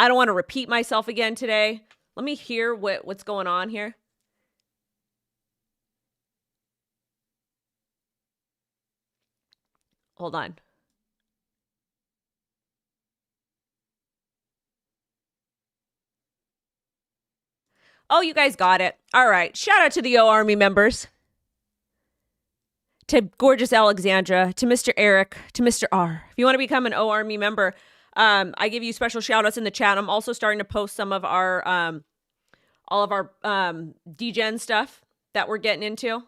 I don't want to repeat myself again today. Let me hear what's going on here. Hold on. Oh, you guys got it. All right. Shout out to the O Army members. To gorgeous Alexandra, to Mr. Eric, to Mr. R. If you want to become an O Army member, I give you special shout outs in the chat. I'm also starting to post some of our, all of our degen stuff that we're getting into.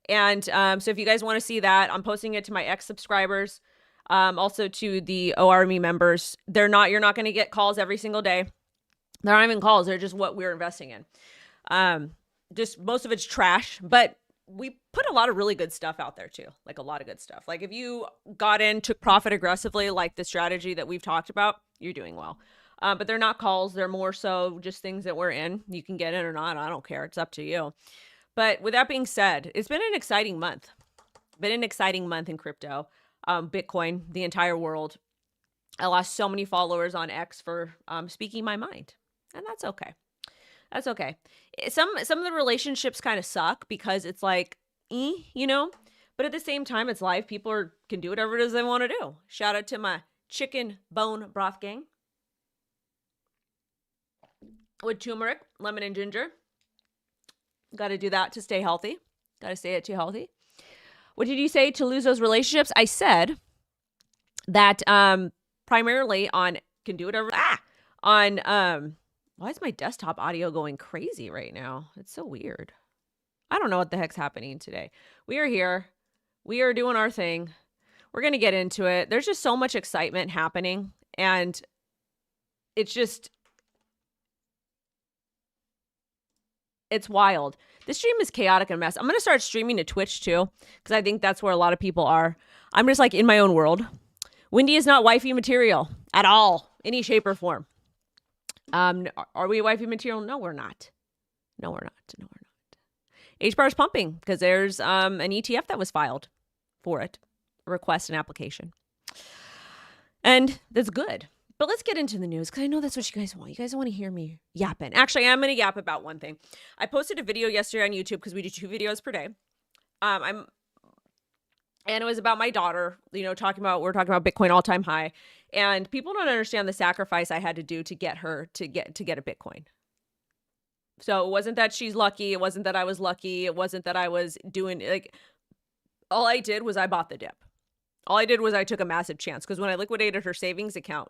And so if you guys want to see that, I'm posting it to my ex-subscribers, also to the O Army members. You're not going to get calls every single day. They're not even calls. They're just what we're investing in. Just most of it's trash, but we put a lot of really good stuff out there too. Like a lot of good stuff. Like if you got in, took profit aggressively, like the strategy that we've talked about, you're doing well. But they're not calls. They're more so just things that we're in. You can get in or not. I don't care. It's up to you. But with that being said, it's been an exciting month. Been an exciting month in crypto. Bitcoin, the entire world. I lost so many followers on X for speaking my mind. And that's okay. That's okay. Some of the relationships kind of suck because it's like, you know, but at the same time, it's live. People can do whatever it is they want to do. Shout out to my chicken bone broth gang with turmeric, lemon, and ginger. Got to do that to stay healthy. Got to stay it too healthy. What did you say to lose those relationships? I said that primarily on can do whatever. Why is my desktop audio going crazy right now? It's so weird. I don't know what the heck's happening today. We are here. We are doing our thing. We're going to get into it. There's just so much excitement happening. And it's wild. This stream is chaotic and a mess. I'm going to start streaming to Twitch too, because I think that's where a lot of people are. I'm just like in my own world. Wendy is not wifey material at all, any shape or form. Are we wifey material? No, we're not. No, we're not. No, we're not. HBAR is pumping because there's an ETF that was filed for it, a request and application. And that's good. But let's get into the news because I know that's what you guys want. You guys want to hear me yapping. Actually, I'm going to yap about one thing. I posted a video yesterday on YouTube because we do 2 videos per day. And it was about my daughter, you know, we're talking about Bitcoin all-time high. And people don't understand the sacrifice I had to do to get her to get a Bitcoin. So it wasn't that she's lucky. It wasn't that I was lucky. It wasn't that I was doing like, all I did was I bought the dip. All I did was I took a massive chance because when I liquidated her savings account,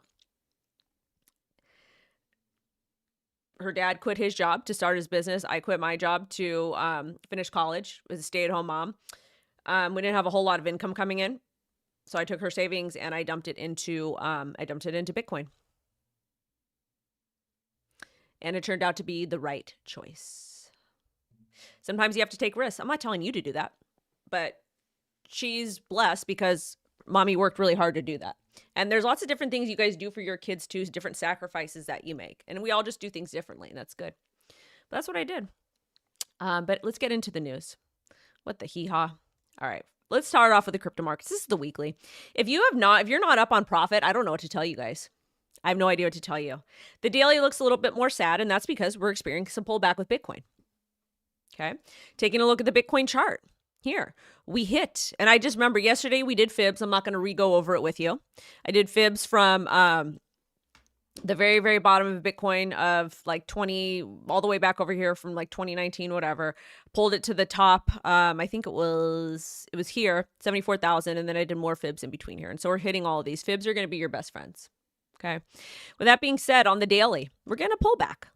her dad quit his job to start his business. I quit my job to finish college as a stay-at-home mom. We didn't have a whole lot of income coming in. So I took her savings and I dumped it into Bitcoin. And it turned out to be the right choice. Sometimes you have to take risks. I'm not telling you to do that, but she's blessed because mommy worked really hard to do that. And there's lots of different things you guys do for your kids too, different sacrifices that you make. And we all just do things differently, and that's good. But that's what I did. But let's get into the news. What the hee-haw. All right. Let's start off with the crypto markets. This is the weekly. If you're not up on profit, I don't know what to tell you guys. I have no idea what to tell you. The daily looks a little bit more sad, and that's because we're experiencing some pullback with Bitcoin. Okay. Taking a look at the Bitcoin chart. Here, we hit, and I just remember yesterday we did fibs. I'm not going to re-go over it with you. I did fibs from the very, very bottom of Bitcoin of like 20, all the way back over here from like 2019, whatever. Pulled it to the top. I think it was here, 74,000, and then I did more fibs in between here. And so we're hitting all of these. Fibs are going to be your best friends. Okay. With that being said, on the daily, we're getting a pullback.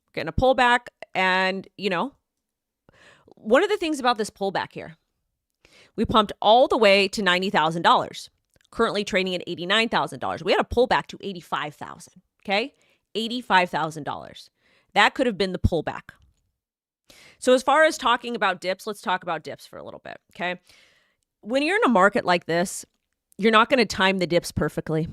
We're getting a pullback, and you know, one of the things about this pullback here, we pumped all the way to $90,000, currently trading at $89,000. We had a pullback to $85,000. Okay. $85,000. That could have been the pullback. So as far as talking about dips, let's talk about dips for a little bit. Okay. When you're in a market like this, you're not going to time the dips perfectly.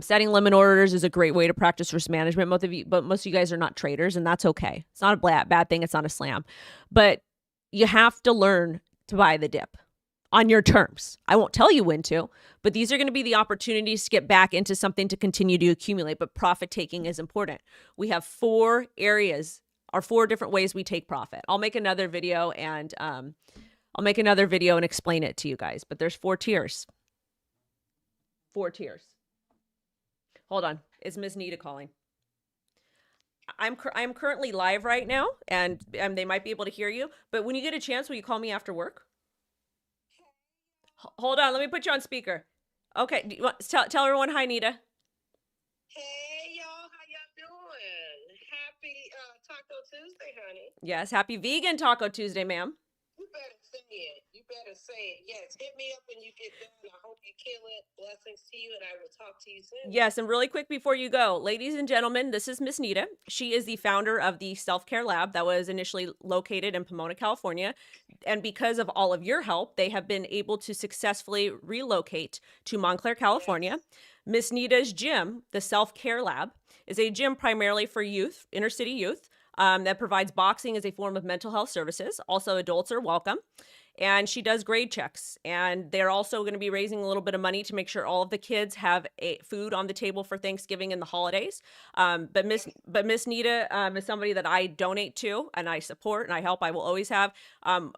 Setting limit orders is a great way to practice risk management. Most of you guys are not traders, and that's okay. It's not a bad thing. It's not a slam, but you have to learn to buy the dip. on your terms. I won't tell you when to, but these are going to be the opportunities to get back into something to continue to accumulate. But profit taking is important. We have 4 areas, or 4 different ways we take profit. I'll make another video and explain it to you guys. But there's 4 tiers. 4 tiers. Hold on. Is Ms. Nita calling? I'm currently live right now, and they might be able to hear you. But when you get a chance, will you call me after work? Hold on. Let me put you on speaker. Okay. Do you want, tell everyone hi, Nita. Hey, y'all. How y'all doing? Happy Taco Tuesday, honey. Yes. Happy Vegan Taco Tuesday, ma'am. You better say it. You better say it. Yes. Hit me up when you get done. I hope you kill it. Blessings to you, and I will talk to you soon. Yes. And really quick before you go, ladies and gentlemen, this is Miss Nita. She is the founder of the Self-Care Lab that was initially located in Pomona, California. And because of all of your help, they have been able to successfully relocate to Montclair, California. Yes. Miss Nita's gym, the Self-Care Lab, is a gym primarily for youth, inner city youth, that provides boxing as a form of mental health services. Also, adults are welcome. And she does grade checks. And they're also going to be raising a little bit of money to make sure all of the kids have food on the table for Thanksgiving and the holidays. But Miss Nita is somebody that I donate to and I support and I help. I will always have. Her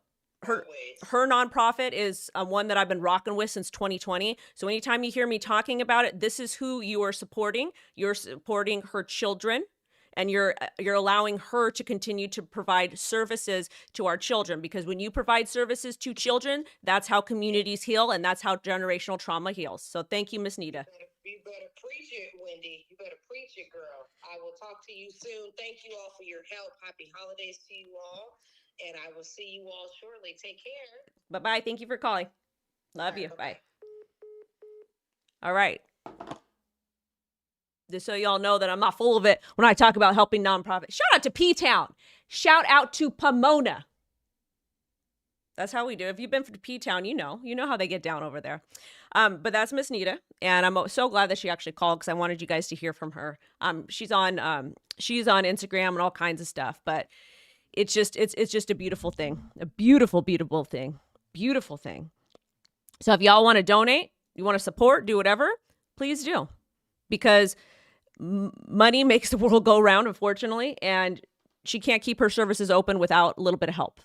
nonprofit is one that I've been rocking with since 2020. So anytime you hear me talking about it, this is who you are supporting. You're supporting her children. And you're allowing her to continue to provide services to our children, because when you provide services to children, that's how communities heal, and that's how generational trauma heals. So thank you, Miss Nita. You better preach it, Wendy. You better preach it, girl. I will talk to you soon. Thank you all for your help. Happy holidays to you all, and I will see you all shortly. Take care. Bye-bye. Thank you for calling. Love you. Bye. All right. Just so y'all know that I'm not full of it when I talk about helping nonprofits. Shout out to P-Town. Shout out to Pomona. That's how we do. If you've been to P-Town, you know how they get down over there. But that's Miss Nita, and I'm so glad that she actually called because I wanted you guys to hear from her. She's on Instagram and all kinds of stuff, but it's just a beautiful thing, a beautiful, beautiful thing, beautiful thing. So if y'all want to donate, you want to support, do whatever, please do, because money makes the world go round, unfortunately, and she can't keep her services open without a little bit of help.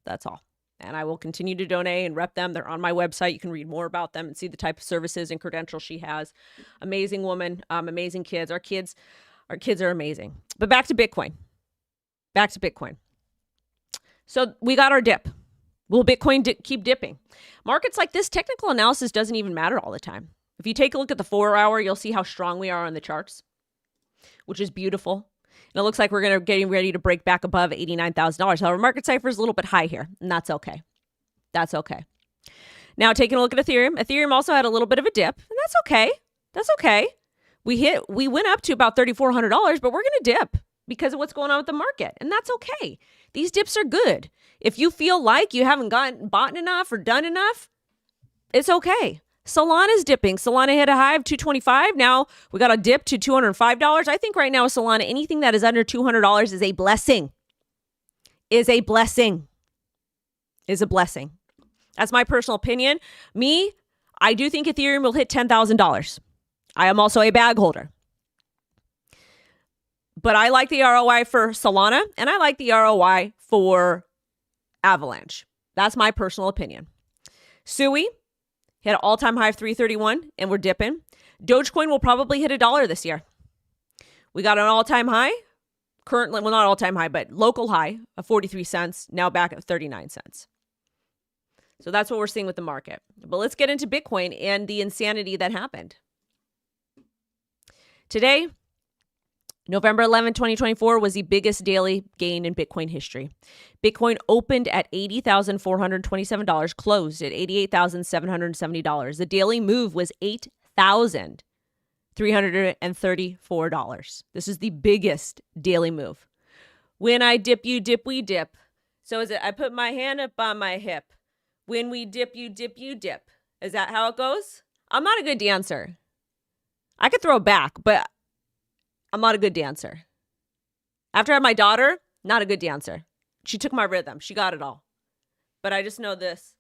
That's all. And I will continue to donate and rep them. They're on my website. You can read more about them and see the type of services and credentials she has. Amazing woman, amazing kids. Our kids are amazing. But back to Bitcoin. So we got our dip. Will Bitcoin keep dipping? Markets like this, technical analysis doesn't even matter all the time. If you take a look at the 4-hour, you'll see how strong we are on the charts, which is beautiful. And it looks like we're getting ready to break back above $89,000. However, market CIPHER is a little bit high here, and that's okay. That's okay. Now, taking a look at Ethereum. Ethereum also had a little bit of a dip, and that's okay. That's okay. We went up to about $3,400, but we're going to dip because of what's going on with the market, and that's okay. These dips are good. If you feel like you haven't bought enough or done enough, it's okay. Solana's dipping. Solana hit a high of $225. Now we got a dip to $205. I think right now Solana, anything that is under $200 is a blessing. Is a blessing. That's my personal opinion. Me, I do think Ethereum will hit $10,000. I am also a bag holder. But I like the ROI for Solana, and I like the ROI for Avalanche. That's my personal opinion. SUI hit an all-time high of 331, and we're dipping. Dogecoin will probably hit $1 this year. We got an all-time high, currently, well, not all-time high, but local high of 43 cents, now back at 39 cents. So that's what we're seeing with the market. But let's get into Bitcoin and the insanity that happened. Today, November 11, 2024 was the biggest daily gain in Bitcoin history. Bitcoin opened at $80,427, closed at $88,770. The daily move was $8,334. This is the biggest daily move. When I dip, you dip, we dip. So is it, I put my hand up on my hip. When we dip, you dip, you dip. Is that how it goes? I'm not a good dancer. I could throw back, but I'm not a good dancer. After I had my daughter, not a good dancer. She took my rhythm. She got it all. But I just know this.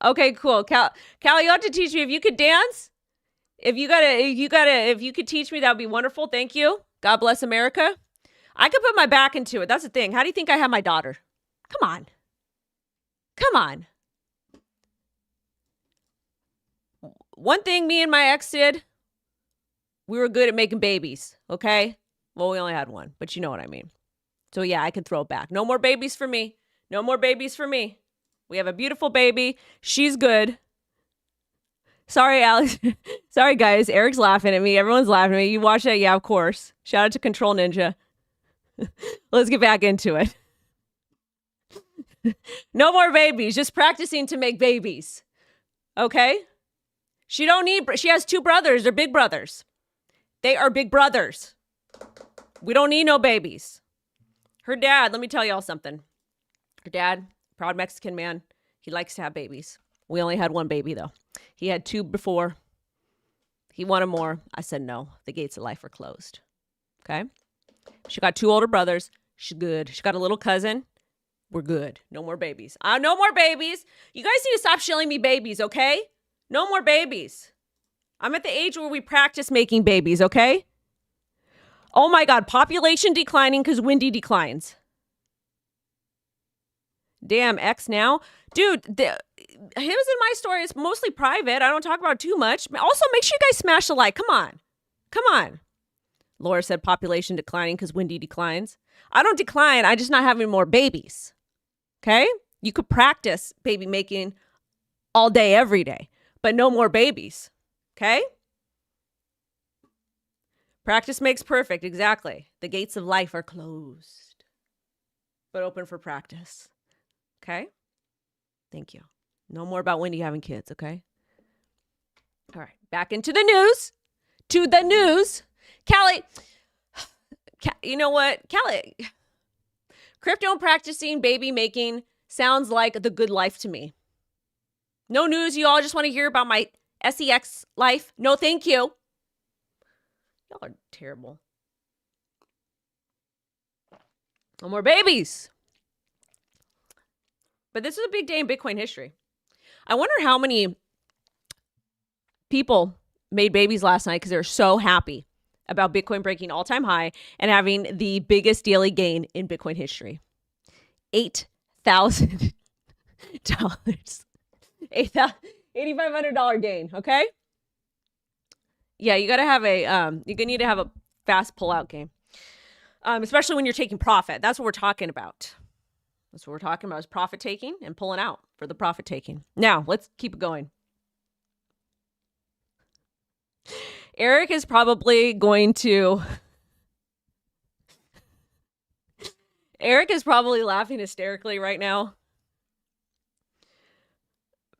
Okay, cool. Cal, you have to teach me if you could dance. If you could teach me, that would be wonderful. Thank you. God bless America. I could put my back into it. That's the thing. How do you think I have my daughter? Come on. Come on. One thing me and my ex did, we were good at making babies, okay? Well, we only had one, but you know what I mean. So yeah, I can throw it back. No more babies for me. No more babies for me. We have a beautiful baby. She's good. Sorry, Alex. Sorry, guys. Eric's laughing at me. Everyone's laughing at me. You watch that? Yeah, of course. Shout out to Control Ninja. Let's get back into it. No more babies. Just practicing to make babies. Okay? She has 2 brothers. They're big brothers. They are big brothers. We don't need no babies. Her dad, let me tell y'all something. Her dad, proud Mexican man, he likes to have babies. We only had 1 baby, though. He had 2 before. He wanted more. I said no. The gates of life are closed. Okay? She got 2 older brothers. She's good. She got a little cousin. We're good. No more babies. No more babies. You guys need to stop shilling me babies, okay? No more babies. I'm at the age where we practice making babies, okay? Oh my God, population declining because Wendy declines. Damn, X now. Dude, his and my story is mostly private. I don't talk about it too much. Also, make sure you guys smash the like. Come on. Come on. Laura said population declining because Wendy declines. I don't decline. I just not having more babies. Okay? You could practice baby making all day, every day, but no more babies. Okay? Practice makes perfect. Exactly. The gates of life are closed, but open for practice. Okay? Thank you. No more about Wendy having kids, okay? All right. Back into the news. To the news. Callie, you know what? Callie, crypto practicing baby making sounds like the good life to me. No news. You all just want to hear about my SEX life? No, thank you. Y'all are terrible. No more babies. But this is a big day in Bitcoin history. I wonder how many people made babies last night because they're so happy about Bitcoin breaking all-time high and having the biggest daily gain in Bitcoin history. $8,000. $8,500 gain, okay? Yeah, you gotta have you need to have a fast pull-out game. Especially when you're taking profit. That's what we're talking about. That's what we're talking about, is profit taking and pulling out for the profit taking. Now, let's keep it going. Eric is probably laughing hysterically right now.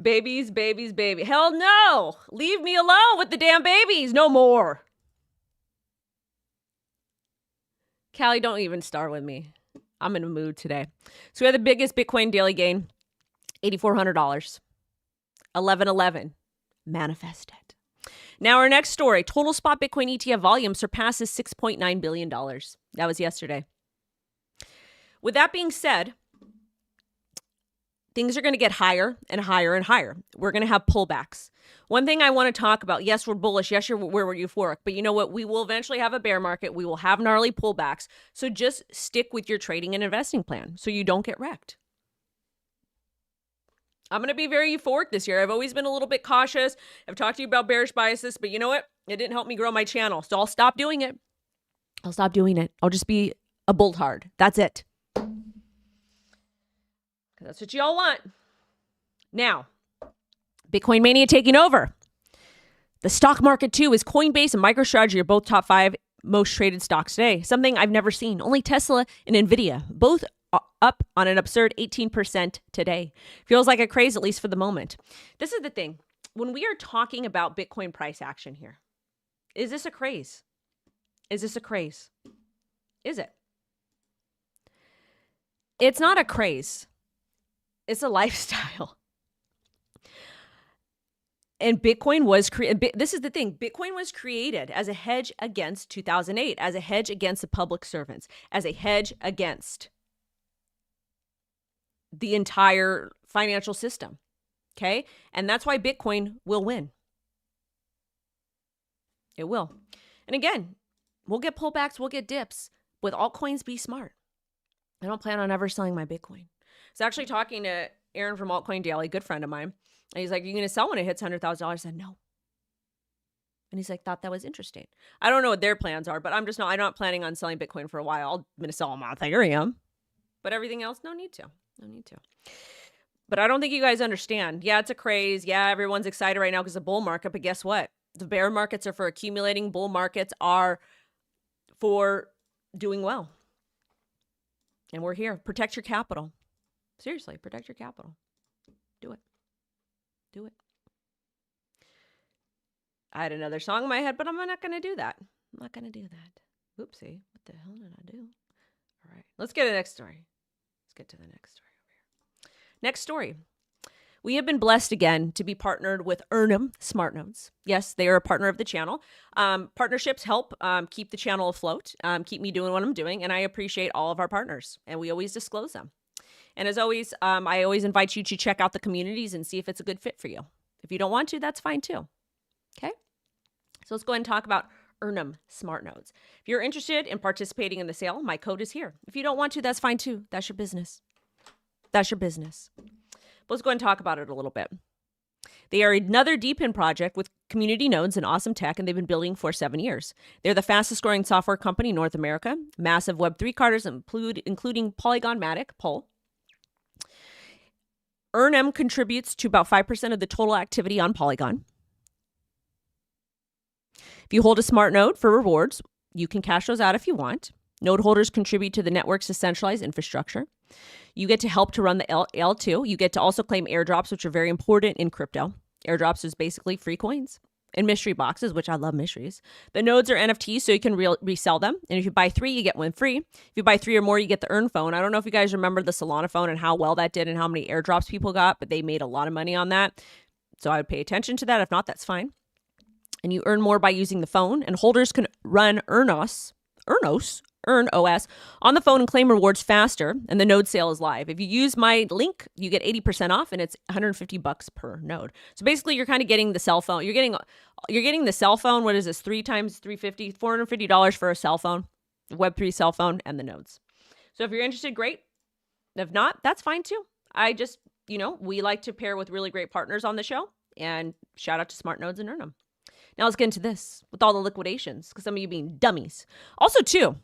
Babies, babies, baby. Hell no! Leave me alone with the damn babies. No more. Callie, don't even start with me. I'm in a mood today. So we had the biggest Bitcoin daily gain, $8,400. 1111. Manifest it. Now our next story, total spot Bitcoin ETF volume surpasses $6.9 billion. That was yesterday. With that being said, things are going to get higher and higher and higher. We're going to have pullbacks. One thing I want to talk about, yes, we're bullish. Yes, we're euphoric. But you know what? We will eventually have a bear market. We will have gnarly pullbacks. So just stick with your trading and investing plan so you don't get wrecked. I'm going to be very euphoric this year. I've always been a little bit cautious. I've talked to you about bearish biases, but you know what? It didn't help me grow my channel. So I'll stop doing it. I'll just be a bullhard. That's it. That's what y'all want. Now, Bitcoin mania taking over. The stock market too is Coinbase and MicroStrategy are both top 5 most traded stocks today. Something I've never seen. Only Tesla and Nvidia, both up on an absurd 18% today. Feels like a craze, at least for the moment. This is the thing. When we are talking about Bitcoin price action here, is this a craze? Is this a craze? Is it? It's not a craze. It's a lifestyle. And Bitcoin was created. This is the thing. Bitcoin was created as a hedge against 2008, as a hedge against the public servants, as a hedge against the entire financial system. Okay. And that's why Bitcoin will win. It will. And again, we'll get pullbacks, we'll get dips. With altcoins, be smart. I don't plan on ever selling my Bitcoin. I was actually talking to Aaron from Altcoin Daily, a good friend of mine. And he's like, "You're going to sell when it hits $100,000? I said, no. And he's like, thought that was interesting. I don't know what their plans are, but I'm not planning on selling Bitcoin for a while. I'm going to sell them on Ethereum. But everything else, no need to. No need to. But I don't think you guys understand. Yeah, it's a craze. Yeah, everyone's excited right now because of the bull market. But guess what? The bear markets are for accumulating. Bull markets are for doing well. And we're here. Protect your capital. Seriously, protect your capital. Do it. Do it. I had another song in my head, but I'm not going to do that. I'm not going to do that. Oopsie. What the hell did I do? All right. Let's get to the next story. Let's get to the next story over here. Next story. We have been blessed again to be partnered with EarnM SmartNodes. Yes, they are a partner of the channel. Partnerships help keep the channel afloat, keep me doing what I'm doing, and I appreciate all of our partners, and we always disclose them. And as always, I always invite you to check out the communities and see if it's a good fit for you. If you don't want to, that's fine too. Okay? So let's go ahead and talk about EarnM SmartNodes. If you're interested in participating in the sale, my code is here. If you don't want to, that's fine too. That's your business. That's your business. But let's go ahead and talk about it a little bit. They are another deep-in project with community nodes and awesome tech, and they've been building for 7 years. They're the fastest growing software company in North America. Massive Web3 carders including Polygon-matic, POL. EarnM contributes to about 5% of the total activity on Polygon. If you hold a smart node for rewards, you can cash those out if you want. Node holders contribute to the network's decentralized infrastructure. You get to help to run the L2. You get to also claim airdrops, which are very important in crypto. Airdrops is basically free coins and mystery boxes, which I love mysteries. The nodes are NFTs, so you can resell them. And if you buy 3, you get 1 free. If you buy 3 or more, you get the Earn phone. I don't know if you guys remember the Solana phone and how well that did and how many airdrops people got, but they made a lot of money on that. So I would pay attention to that. If not, that's fine. And you earn more by using the phone, and holders can run EarnOS on the phone and claim rewards faster, and the node sale is live. If you use my link, you get 80% off, and it's $150 per node. So basically, you're kind of getting the cell phone. You're getting the cell phone. What is this? 3 times $350, $450 for a cell phone, Web3 cell phone, and the nodes. So if you're interested, great. If not, that's fine too. I just, we like to pair with really great partners on the show, and shout out to SmartNodes and EarnM. Now let's get into this with all the liquidations, because some of you being dummies. Also too,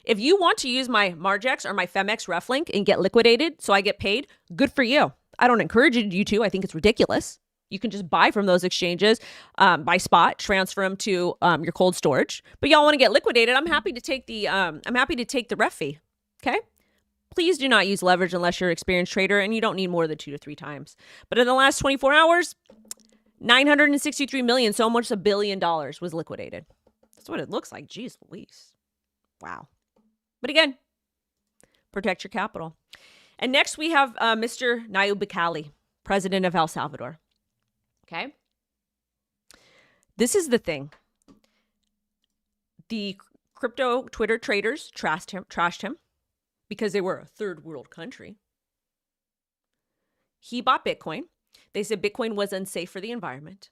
if you want to use my Margex or my Femex ref link and get liquidated so I get paid, good for you. I don't encourage you to. I think it's ridiculous. You can just buy from those exchanges by spot, transfer them to your cold storage. But y'all want to get liquidated? I'm happy to take the ref fee. Okay. Please do not use leverage unless you're an experienced trader and you don't need more than 2 to 3 times. But in the last 24 hours, 963 million, so almost $1 billion was liquidated. That's what it looks like. Jeez Louise. Wow. But again, protect your capital. And next we have Mr. Nayib Bukele, president of El Salvador. Okay. This is the thing. The crypto Twitter traders trashed him because they were a third world country. He bought Bitcoin. They said Bitcoin was unsafe for the environment.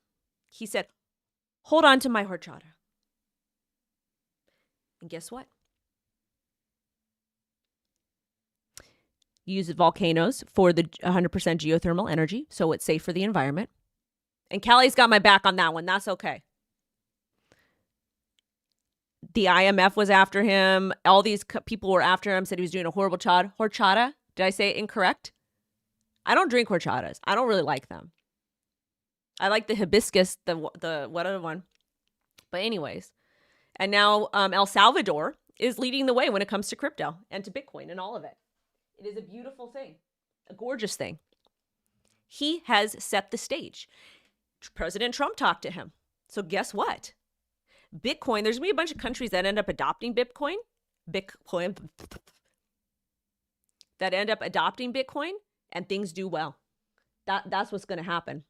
He said, hold on to my horchata. And guess what? He uses volcanoes for the 100% geothermal energy, so it's safe for the environment. And Callie's got my back on that one. That's okay. The IMF was after him. All these people were after him, said he was doing a horrible job. Horchata? Did I say it incorrect? I don't drink horchatas. I don't really like them. I like the hibiscus, the what other one? But anyways, and now El Salvador is leading the way when it comes to crypto and to Bitcoin and all of it. It is a beautiful thing, a gorgeous thing. He has set the stage. President Trump talked to him. So guess what? Bitcoin, there's going to be a bunch of countries that end up adopting Bitcoin, and things do well. That's what's going to happen.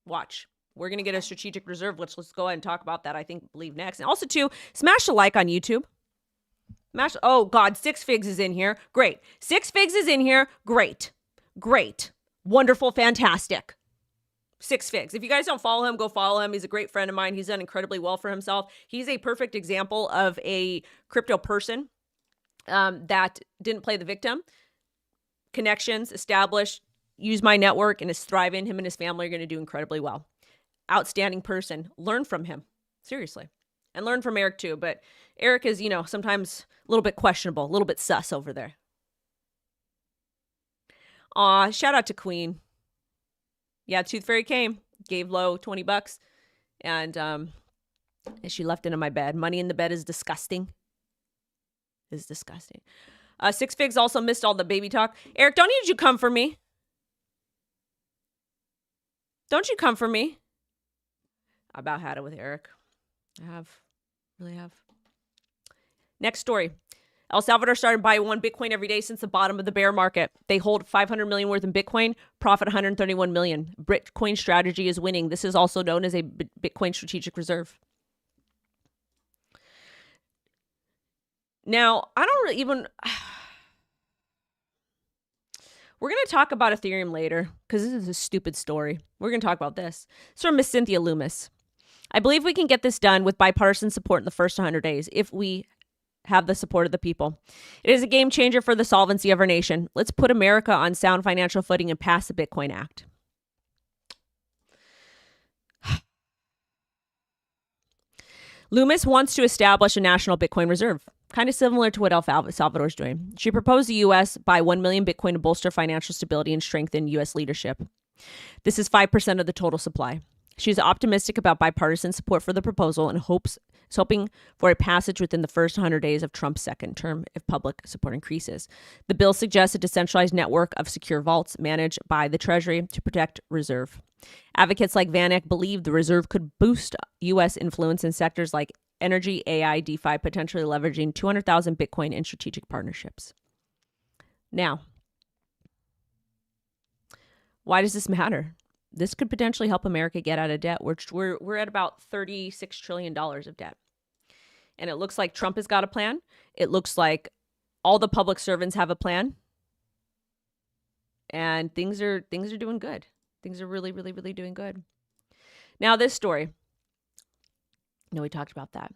Watch. We're going to get a strategic reserve, which let's go ahead and talk about that, believe next. And also, too, smash a like on YouTube. Oh, God, 6 Figs is in here. Great. 6 Figs is in here. Great. Wonderful, fantastic. 6 figs. If you guys don't follow him, go follow him. He's a great friend of mine. He's done incredibly well for himself. He's a perfect example of a crypto person that didn't play the victim. Connections established, use my network, and is thriving. Him and his family are going to do incredibly well. Outstanding person. Learn from him. Seriously. And learn from Eric too. But Eric is, sometimes a little bit questionable, a little bit sus over there. Aw, shout out to Queen. Yeah, Tooth Fairy came, gave Lo $20, and she left it in my bed. Money in the bed is disgusting. Is disgusting. 6 figs also missed all the baby talk. Eric, don't you come for me? Don't you come for me? I about had it with Eric. I have. Really have. Next story. El Salvador started buying 1 Bitcoin every day since the bottom of the bear market. They hold 500 million worth in Bitcoin, profit 131 million. Bitcoin strategy is winning. This is also known as a Bitcoin strategic reserve. Now, I don't really even... We're going to talk about Ethereum later because this is a stupid story. We're going to talk about this. It's from Miss Cynthia Loomis. I believe we can get this done with bipartisan support in the first 100 days if we have the support of the people. It is a game changer for the solvency of our nation. Let's put America on sound financial footing and pass the Bitcoin Act. Loomis wants to establish a national Bitcoin reserve, kind of similar to what El Salvador is doing. She proposed the U.S. buy 1 million Bitcoin to bolster financial stability and strengthen U.S. leadership. This is 5% of the total supply. She's optimistic about bipartisan support for the proposal and is hoping for a passage within the first 100 days of Trump's second term if public support increases. The bill suggests a decentralized network of secure vaults managed by the Treasury to protect reserve. Advocates like Vanek believe the reserve could boost U.S. influence in sectors like energy, AI, DeFi, potentially leveraging 200,000 Bitcoin in strategic partnerships. Now, why does this matter? This could potentially help America get out of debt. We're at about $36 trillion of debt. And it looks like Trump has got a plan. It looks like all the public servants have a plan. And things are doing good. Things are really, really, really doing good. Now this story. No, we talked about that.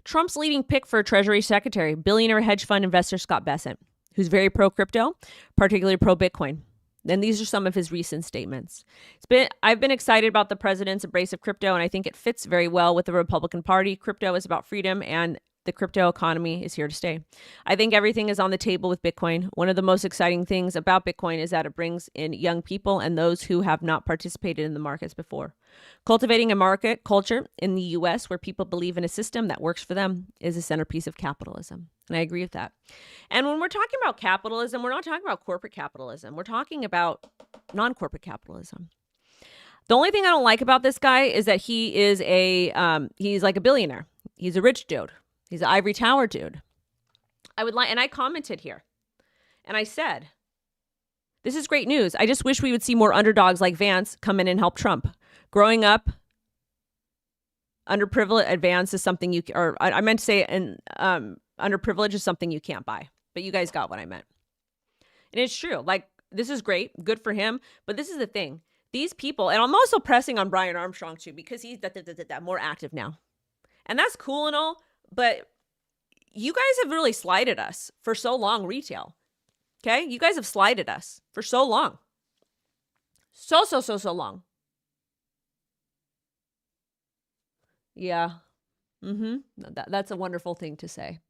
Trump's leading pick for Treasury Secretary, billionaire hedge fund investor Scott Bessent, who's very pro-crypto, particularly pro-Bitcoin. And these are some of his recent statements. I've been excited about the president's embrace of crypto, and I think it fits very well with the Republican Party. Crypto is about freedom, and the crypto economy is here to stay. I think everything is on the table with Bitcoin. One of the most exciting things about Bitcoin is that it brings in young people and those who have not participated in the markets before. Cultivating a market culture in the U.S. where people believe in a system that works for them is a centerpiece of capitalism. And I agree with that. And when we're talking about capitalism, we're not talking about corporate capitalism. We're talking about non-corporate capitalism. The only thing I don't like about this guy is that he is he's like a billionaire. He's a rich dude. He's an ivory tower dude. And I commented here and I said, this is great news. I just wish we would see more underdogs like Vance come in and help Trump. Growing up, underprivileged advance is something I meant to say, underprivileged is something you can't buy, but you guys got what I meant. And it's true. Like, this is great. Good for him. But this is the thing. These people, and I'm also pressing on Brian Armstrong too, because he's more active now. And that's cool and all. But you guys have really slighted us for so long, retail. Okay? You guys have slighted us for so long. So long. Yeah. That's a wonderful thing to say.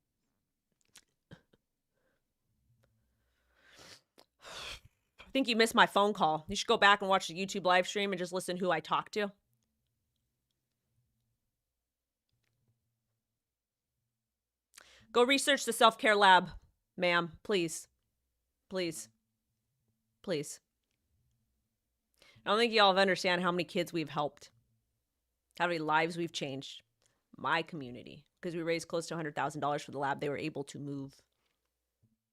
I think you missed my phone call. You should go back and watch the YouTube live stream and just listen who I talked to. Go research the self-care lab, ma'am. Please. Please. Please. I don't think y'all understand how many kids we've helped. How many lives we've changed. My community. Because we raised close to $100,000 for the lab. They were able to move.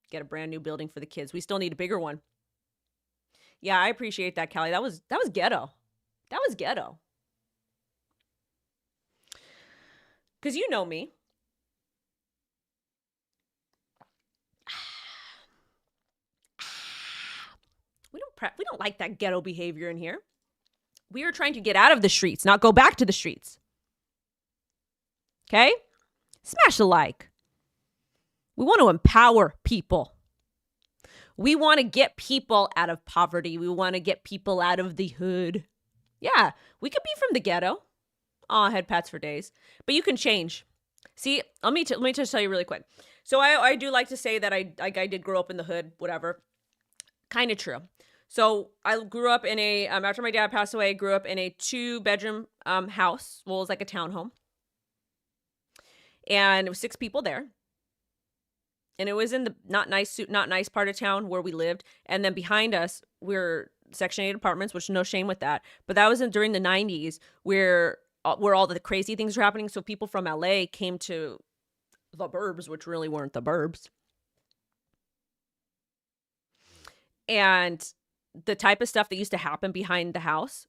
Get a brand new building for the kids. We still need a bigger one. Yeah, I appreciate that, Callie. That was ghetto. That was ghetto. Because you know me. We don't like that ghetto behavior in here. We are trying to get out of the streets, not go back to the streets. Okay? Smash a like. We want to empower people. We want to get people out of poverty. We want to get people out of the hood. Yeah, we could be from the ghetto. Oh, head pats for days. But you can change. See, let me just tell you really quick. So I do like to say that I did grow up in the hood, whatever. Kind of true. So I grew up in a, after my dad passed away, I grew up in a 2-bedroom house. Well, it was like a townhome. And it was 6 people there. And it was in the not nice part of town where we lived. And then behind us, we're Section 8 apartments, which no shame with that. But that was during the 90s where all the crazy things were happening. So people from LA came to the burbs, which really weren't the burbs. And the type of stuff that used to happen behind the house,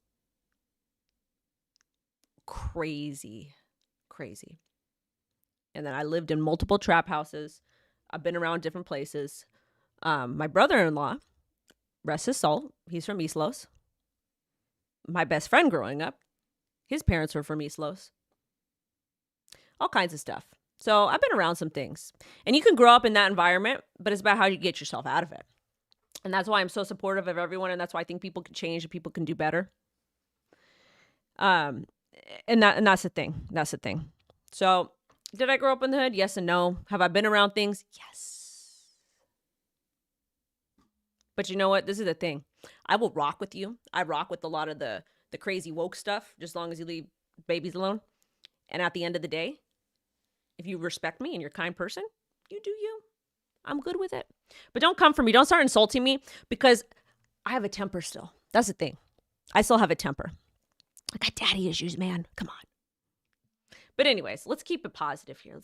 crazy. And then I lived in multiple trap houses. I've been around different places. My brother-in-law, rest his soul, he's from East Los. My best friend growing up, his parents were from East Los. All kinds of stuff. So I've been around some things. And you can grow up in that environment, but it's about how you get yourself out of it. And that's why I'm so supportive of everyone. And that's why I think people can change and people can do better. And that's the thing. That's the thing. So did I grow up in the hood? Yes and no. Have I been around things? Yes. But you know what? This is the thing. I will rock with you. I rock with a lot of the crazy woke stuff, just as long as you leave babies alone. And at the end of the day, if you respect me and you're a kind person, you do you. I'm good with it. But don't come for me. Don't start insulting me because I have a temper still. That's the thing. I still have a temper. I got daddy issues, man. Come on. But anyways, let's keep it positive here.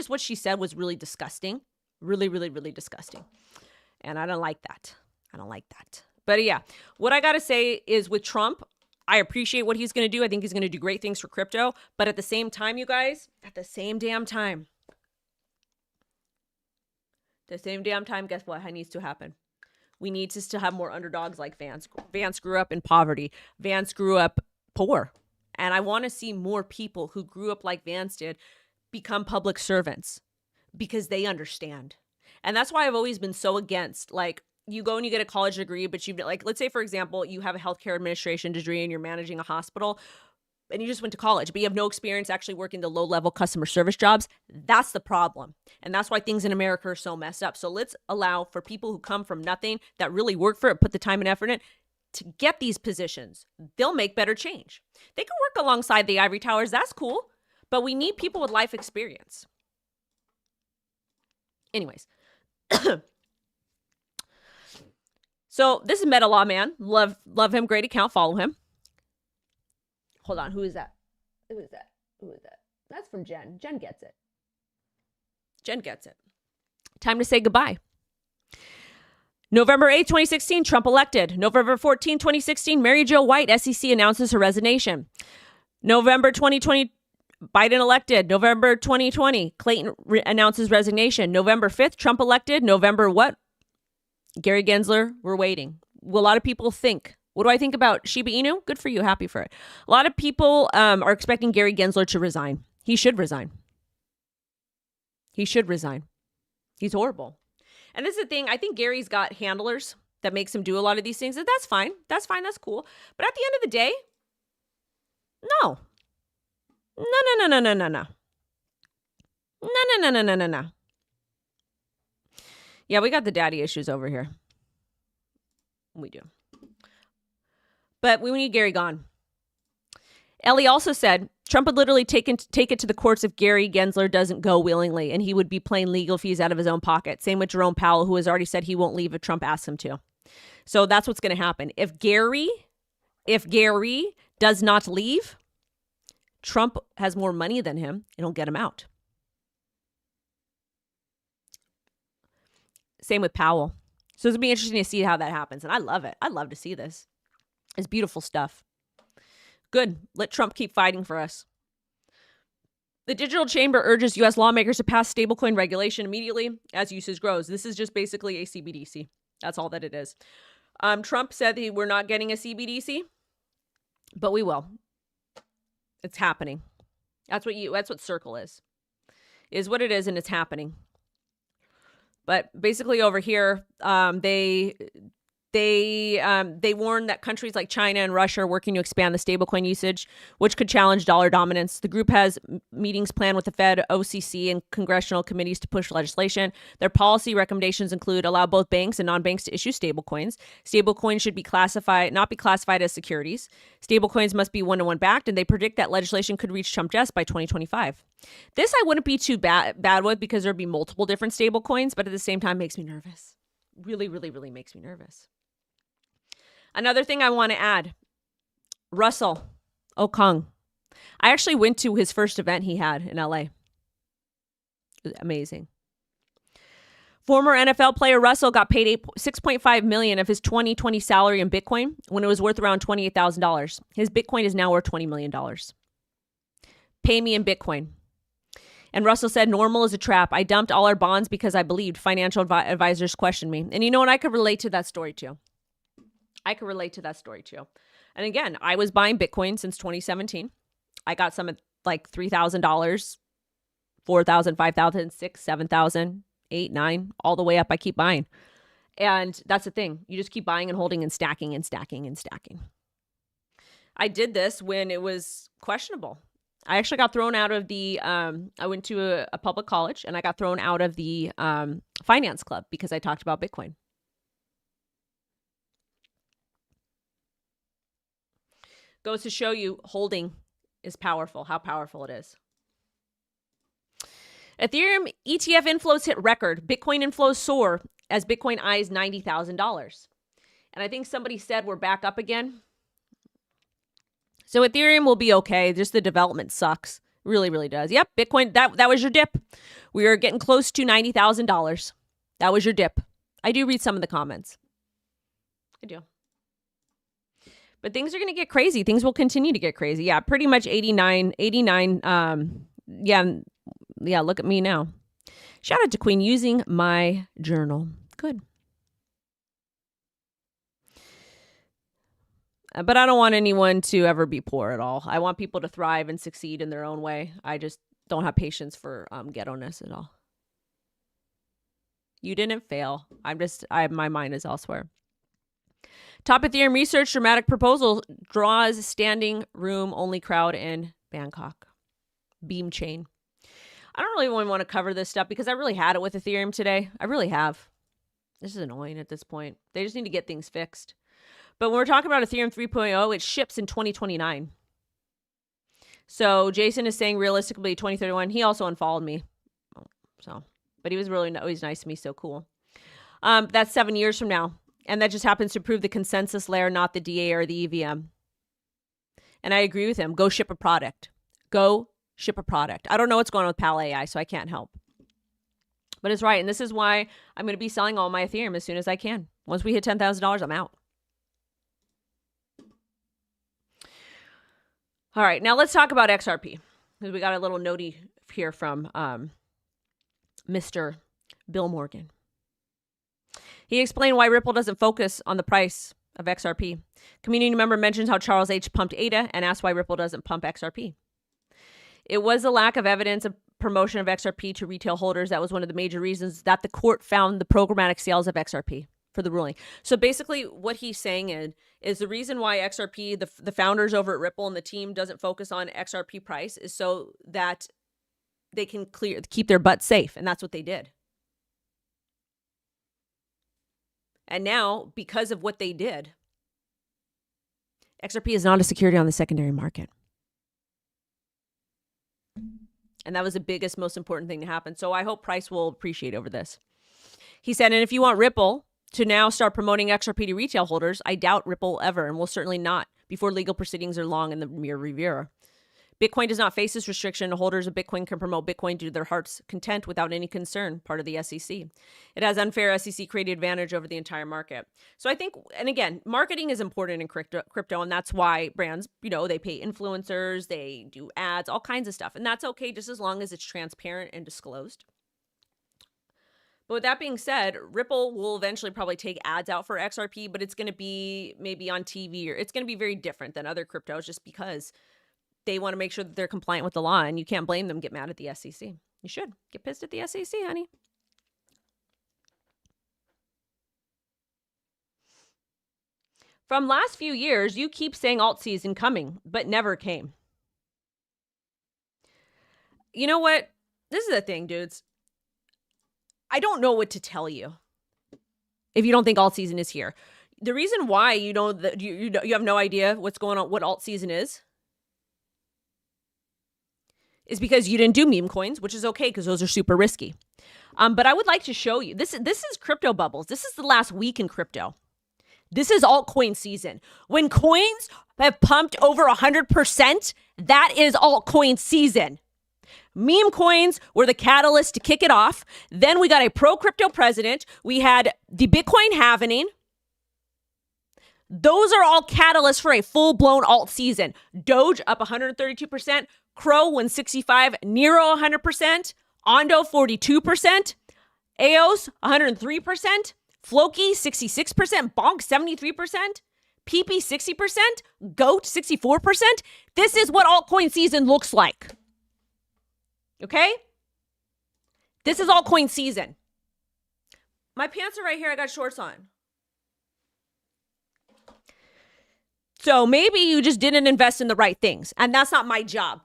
What she said was really disgusting. Really, really, really disgusting. And I don't like that. But yeah, what I got to say is with Trump, I appreciate what he's going to do. I think he's going to do great things for crypto. But at the same time, you guys, at the same damn time, guess what needs to happen? We need to still have more underdogs like Vance. Vance grew up in poverty. Vance grew up poor. And I want to see more people who grew up like Vance did become public servants because they understand. And that's why I've always been so against, like, you go and you get a college degree, but you've, like, let's say, for example, you have a healthcare administration degree and you're managing a hospital and you just went to college, but you have no experience actually working the low-level customer service jobs. That's the problem. And that's why things in America are so messed up. So let's allow for people who come from nothing, that really work for it, put the time and effort in, to get these positions. They'll make better change. They can work alongside the ivory towers. That's cool. But we need people with life experience. Anyways. So this is Meta Lawman. Love him. Great account. Follow him. Hold on. Who is that? That's from Jen. Jen gets it. Time to say goodbye. November 8, 2016, Trump elected. November 14, 2016, Mary Jo White, SEC, announces her resignation. November 2020, Biden elected. November 2020, Clayton announces resignation. November 5th, Trump elected. November what? Gary Gensler, we're waiting. A lot of people think. What do I think about Shiba Inu? Good for you. Happy for it. A lot of people are expecting Gary Gensler to resign. He should resign. He's horrible. And this is the thing. I think Gary's got handlers that makes him do a lot of these things. And that's fine. That's cool. But at the end of the day, no. No. Yeah, we got the daddy issues over here. We do. But we need Gary gone. Ellie also said Trump would literally take it to the courts if Gary Gensler doesn't go willingly, and he would be paying legal fees out of his own pocket. Same with Jerome Powell, who has already said he won't leave if Trump asks him to. So that's what's going to happen. If Gary does not leave, Trump has more money than him, and he'll get him out. Same with Powell. So it's going to be interesting to see how that happens. And I love it. I love to see this. It's beautiful stuff. Good. Let Trump keep fighting for us. The Digital Chamber urges U.S. lawmakers to pass stablecoin regulation immediately as usage grows. This is just basically a CBDC. That's all that it is. Trump said that we're not getting a CBDC, but we will. It's happening. That's what Circle is what it is, and it's happening. But basically over here, they warn that countries like China and Russia are working to expand the stablecoin usage, which could challenge dollar dominance. The group has meetings planned with the Fed, OCC, and congressional committees to push legislation. Their policy recommendations include allow both banks and non-banks to issue stablecoins. Stablecoins should not be classified as securities. Stablecoins must be one-to-one backed, and they predict that legislation could reach Trump desk by 2025. This I wouldn't be too bad with because there'd be multiple different stablecoins, but at the same time makes me nervous. Really, really, really makes me nervous. Another thing I want to add, Russell Okung. I actually went to his first event he had in LA. It was amazing. Former NFL player Russell got paid $6.5 million of his 2020 salary in Bitcoin when it was worth around $28,000. His Bitcoin is now worth $20 million. Pay me in Bitcoin. And Russell said, normal is a trap. I dumped all our bonds because I believed financial advisors questioned me. And you know what? I could relate to that story too. And again, I was buying Bitcoin since 2017. I got some at like $3,000, $4,000, $5,000, $6,000, $7,000, $8,000, $9,000, all the way up. I keep buying. And that's the thing. You just keep buying and holding and stacking and stacking and stacking. I did this when it was questionable. I actually got thrown out of the, I went to a public college and I got thrown out of the finance club because I talked about Bitcoin. Goes to show you holding is powerful, how powerful it is. Ethereum ETF inflows hit record. Bitcoin inflows soar as Bitcoin eyes $90,000. And I think somebody said we're back up again. So Ethereum will be okay. Just the development sucks. Really, really does. Yep, Bitcoin, that was your dip. We are getting close to $90,000. That was your dip. I do read some of the comments. I do. But things are going to get crazy. Things will continue to get crazy. Yeah, pretty much 89. Yeah, look at me now. Shout out to Queen using my journal. Good. But I don't want anyone to ever be poor at all. I want people to thrive and succeed in their own way. I just don't have patience for ghetto-ness at all. You didn't fail. My mind is elsewhere. Top Ethereum research, dramatic proposal draws standing room only crowd in Bangkok. Beam chain. I don't really want to cover this stuff because I really had it with Ethereum today. I really have. This is annoying at this point. They just need to get things fixed. But when we're talking about Ethereum 3.0, it ships in 2029. So Jason is saying realistically 2031. He also unfollowed me. But he was really always nice to me. So cool. That's 7 years from now. And that just happens to prove the consensus layer, not the DA or the EVM. And I agree with him. Go ship a product. Go ship a product. I don't know what's going on with Pal AI, so I can't help. But it's right. And this is why I'm going to be selling all my Ethereum as soon as I can. Once we hit $10,000, I'm out. All right. Now let's talk about XRP. Because we got a little notey here from Mr. Bill Morgan. He explained why Ripple doesn't focus on the price of XRP. Community member mentions how Charles H. pumped ADA and asked why Ripple doesn't pump XRP. It was a lack of evidence of promotion of XRP to retail holders. That was one of the major reasons that the court found the programmatic sales of XRP for the ruling. So basically what he's saying is the reason why XRP, the founders over at Ripple and the team doesn't focus on XRP price is so that they can keep their butts safe. And that's what they did. And now, because of what they did, XRP is not a security on the secondary market. And that was the biggest, most important thing to happen. So I hope price will appreciate over this. He said, and if you want Ripple to now start promoting XRP to retail holders, I doubt Ripple ever, and will certainly not before legal proceedings are long in the near Riviera. Bitcoin does not face this restriction. Holders of Bitcoin can promote Bitcoin to their heart's content without any concern, part of the SEC. It has unfair SEC created advantage over the entire market. So I think, and again, marketing is important in crypto, and that's why brands, they pay influencers, they do ads, all kinds of stuff. And that's okay just as long as it's transparent and disclosed. But with that being said, Ripple will eventually probably take ads out for XRP, but it's going to be maybe on TV, or it's going to be very different than other cryptos just because they want to make sure that they're compliant with the law, and you can't blame them, get mad at the SEC. You should get pissed at the SEC, honey. From last few years, you keep saying alt season coming, but never came. You know what? This is the thing, dudes. I don't know what to tell you if you don't think alt season is here. The reason why you know that you have no idea what's going on, what alt season is because you didn't do meme coins, which is okay because those are super risky. But I would like to show you, this is crypto bubbles. This is the last week in crypto. This is altcoin season. When coins have pumped over 100%, that is altcoin season. Meme coins were the catalyst to kick it off. Then we got a pro-crypto president. We had the Bitcoin halvening. Those are all catalysts for a full-blown alt season. Doge up 132%. Crow 165, Nero 100%. Ondo 42%. EOS 103%. Floki 66%. Bonk 73%. PP 60%. Goat 64%. This is what altcoin season looks like. Okay? This is altcoin season. My pants are right here. I got shorts on. So maybe you just didn't invest in the right things. And that's not my job.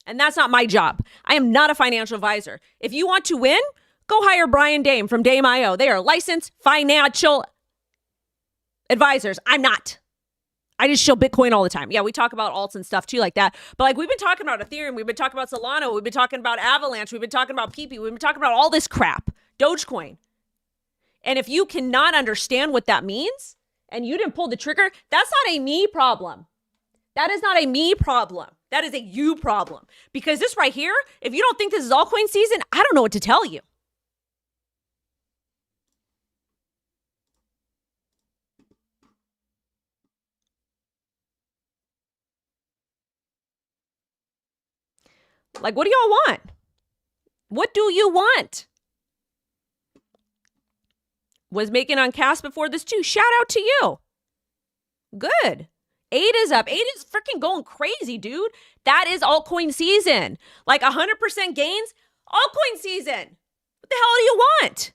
I am not a financial advisor. If you want to win, go hire Brian Dame from Dame.io. They are licensed financial advisors. I'm not. I just show Bitcoin all the time. Yeah, we talk about alts and stuff too like that. But like we've been talking about Ethereum, we've been talking about Solana, we've been talking about Avalanche, we've been talking about PP, we've been talking about all this crap. Dogecoin. And if you cannot understand what that means and you didn't pull the trigger, that's not a me problem. That is not a me problem. That is a you problem. Because this right here, if you don't think this is altcoin season, I don't know what to tell you. Like, what do y'all want? What do you want? Was making on cast before this too. Shout out to you. Good. ADA is up. ADA is freaking going crazy, dude. That is altcoin season. Like 100% gains, altcoin season. What the hell do you want?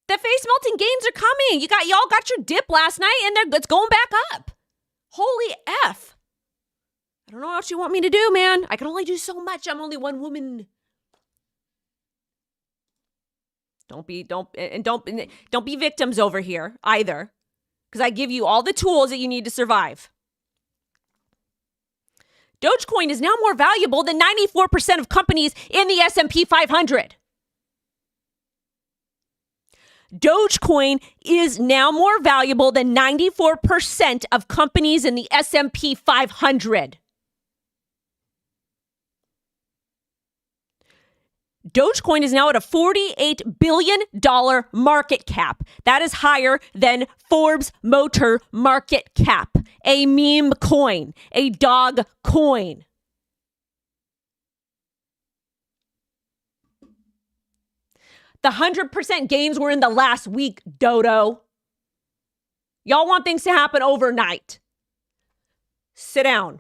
The face melting gains are coming. Y'all got your dip last night and it's going back up. Holy F. I don't know what you want me to do, man. I can only do so much. I'm only one woman. Don't be victims over here either. Because I give you all the tools that you need to survive. Dogecoin is now more valuable than 94% of companies in the S&P 500. Dogecoin is now more valuable than 94% of companies in the S&P 500. Dogecoin is now at a $48 billion market cap. That is higher than Forbes Motor market cap. A meme coin, a dog coin. The 100% gains were in the last week, Dodo. Y'all want things to happen overnight. Sit down.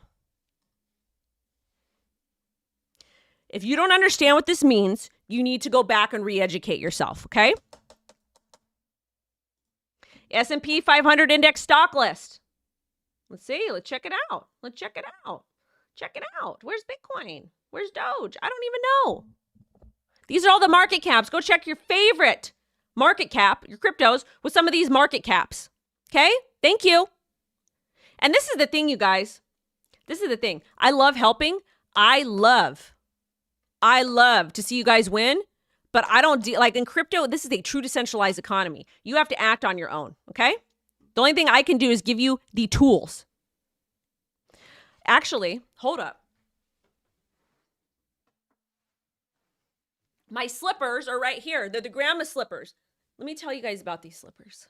If you don't understand what this means, you need to go back and re-educate yourself, okay? S&P 500 index stock list. Let's see. Let's check it out. Check it out. Where's Bitcoin? Where's Doge? I don't even know. These are all the market caps. Go check your favorite market cap, your cryptos, with some of these market caps. Okay? Thank you. And this is the thing, you guys. This is the thing. I love helping. I love to see you guys win, but I don't like in crypto, this is a true decentralized economy. You have to act on your own, okay? The only thing I can do is give you the tools. Actually, hold up. My slippers are right here. They're the grandma slippers. Let me tell you guys about these slippers.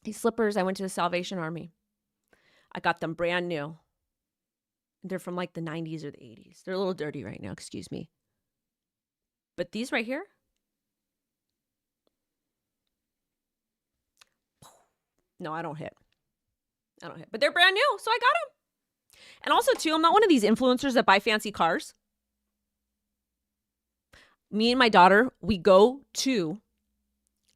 These slippers, I went to the Salvation Army. I got them brand new. They're from like the 90s or the 80s. They're a little dirty right now, excuse me. But these right here, no, I don't hit. But they're brand new, so I got them. And also, too, I'm not one of these influencers that buy fancy cars. Me and my daughter, we go to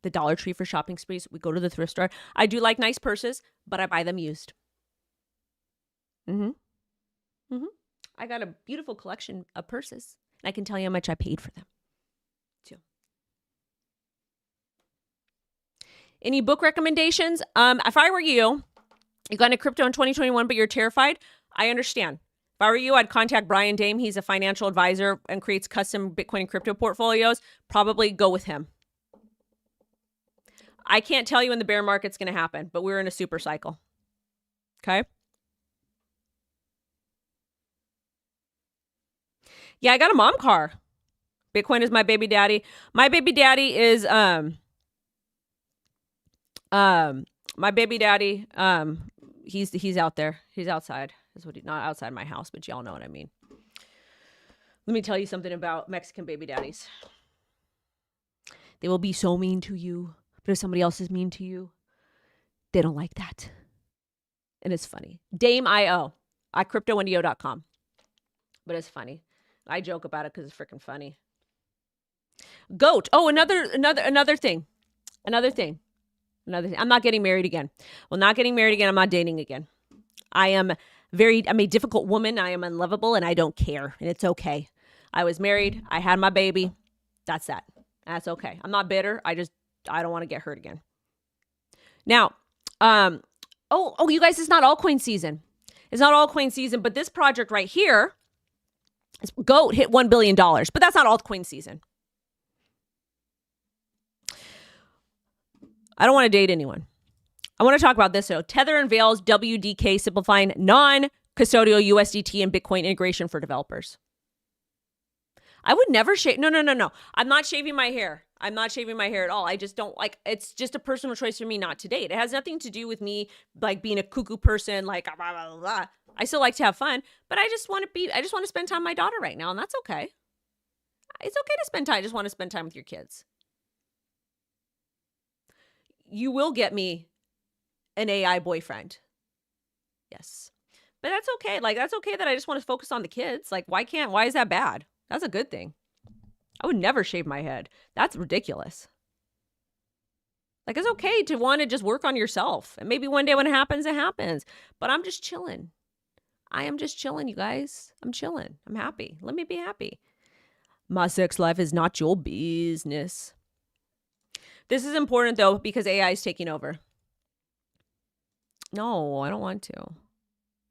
the Dollar Tree for shopping sprees. We go to the thrift store. I do like nice purses, but I buy them used. I got a beautiful collection of purses. And I can tell you how much I paid for them, too. Any book recommendations? If I were you got into crypto in 2021, but you're terrified, I understand. If I were you, I'd contact Brian Dame. He's a financial advisor and creates custom Bitcoin and crypto portfolios. Probably go with him. I can't tell you when the bear market's going to happen, but we're in a super cycle. Okay? Yeah, I got a mom car. Bitcoin is my baby daddy. My baby daddy is my baby daddy, he's out there. He's outside. That's what not outside my house, but y'all know what I mean. Let me tell you something about Mexican baby daddies. They will be so mean to you, but if somebody else is mean to you, they don't like that. And it's funny. Dame.io at CryptoWendyO.com. But it's funny. I joke about it because it's freaking funny. Goat. Oh, another thing. I'm not getting married again. Well, not getting married again. I'm not dating again. I'm a difficult woman. I am unlovable and I don't care. And it's okay. I was married. I had my baby. That's that. That's okay. I'm not bitter. I don't want to get hurt again. Now, you guys, it's not altcoin season. It's not altcoin season, but this project right here, Goat hit $1 billion, but that's not altcoin season. I don't want to date anyone. I want to talk about this though. Tether unveils WDK simplifying non-custodial USDT and Bitcoin integration for developers. I would never shave. No. I'm not shaving my hair. I'm not shaving my hair at all. I just don't like, it's just a personal choice for me not to date. It has nothing to do with me like being a cuckoo person, like blah, blah, blah, blah. I still like to have fun, but I just want to spend time with my daughter right now. And that's okay. It's okay to spend time. I just want to spend time with your kids. You will get me an AI boyfriend. Yes. But that's okay. Like, that's okay that I just want to focus on the kids. Like, why is that bad? That's a good thing. I would never shave my head. That's ridiculous. Like, it's okay to want to just work on yourself. And maybe one day when it happens, it happens. But I'm just chilling. I am just chilling, you guys. I'm chilling. I'm happy. Let me be happy. My sex life is not your business. This is important, though, because AI is taking over. No, I don't want to.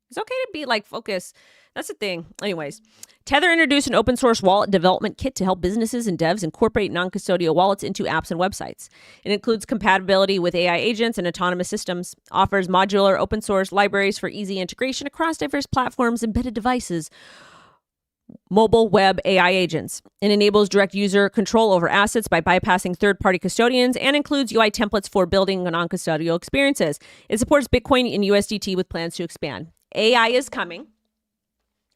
It's okay to be like focus. That's the thing. Anyways, Tether introduced an open source wallet development kit to help businesses and devs incorporate non-custodial wallets into apps and websites. It includes compatibility with AI agents and autonomous systems, offers modular open source libraries for easy integration across diverse platforms, embedded devices, mobile web AI agents, and enables direct user control over assets by bypassing third-party custodians, and includes UI templates for building non-custodial experiences. It supports Bitcoin and USDT with plans to expand. AI is coming.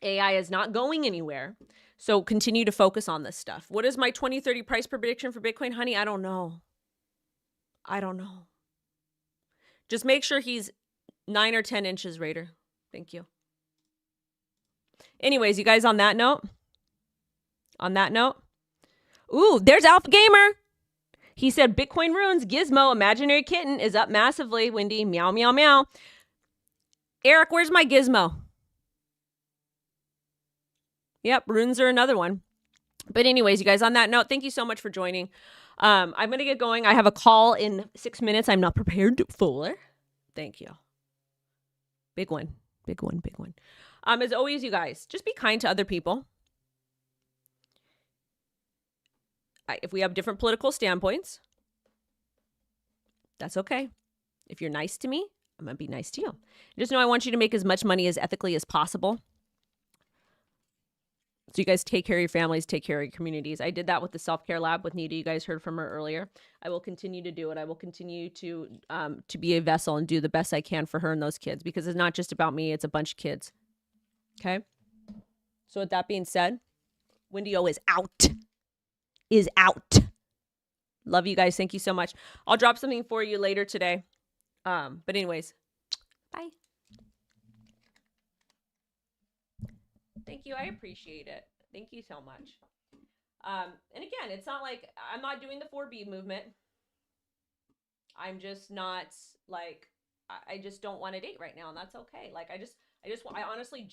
AI is not going anywhere. So continue to focus on this stuff. What is my 2030 price prediction for Bitcoin, honey? I don't know. Just make sure he's 9 or 10 inches Raider. Thank you. Anyways, you guys, on that note, ooh, there's Alpha Gamer. He said Bitcoin runes, Gizmo, imaginary kitten is up massively. Wendy, meow, meow, meow. Eric, where's my Gizmo? Yep, runes are another one. But anyways, you guys, on that note, thank you so much for joining. I'm going to get going. I have a call in 6 minutes. I'm not prepared for. Thank you. Big one. As always, you guys, just be kind to other people. If we have different political standpoints, that's okay. If you're nice to me, I'm going to be nice to you. Just know I want you to make as much money as ethically as possible. So you guys take care of your families, take care of your communities. I did that with the self-care lab with Nita. You guys heard from her earlier. I will continue to do it. I will continue to be a vessel and do the best I can for her and those kids, because it's not just about me. It's a bunch of kids. Okay. So with that being said, WendyO is out. is out. Love you guys. Thank you so much. I'll drop something for you later today. But anyways, bye. Thank you. I appreciate it. Thank you so much. And again, it's not like I'm not doing the 4B movement. I'm just not like, I just don't want to date right now, and that's okay. Like I honestly just